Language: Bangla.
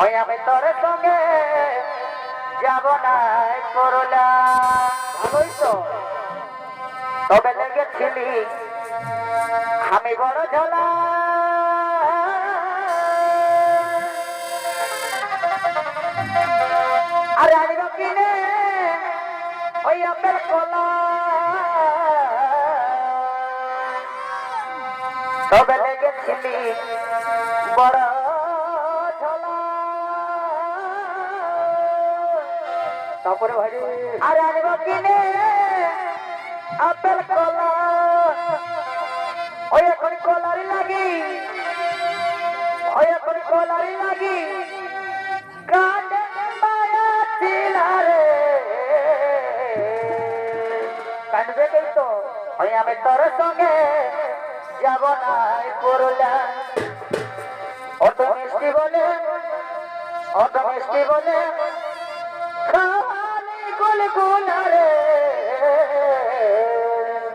ওই আমি তোর সঙ্গে যাব না করলা ভালোই তো তবে লেগেছিলি আমি বড় ঝোলা আরে আনিব কিনে ওই আপেল কলা তবে লেগেছিলি বড় ঝোলা তারপরে ভাই আরে আনিব কিনে আপেল কলা ওই এখন কলারি লাগি ওই এখন কলারি লাগি কানে মায়া ছিলারে কানবে কই তো ওই আমি তোর সঙ্গে যাব না করলা অত মিষ্টি বলে খালি গুলগুলা রে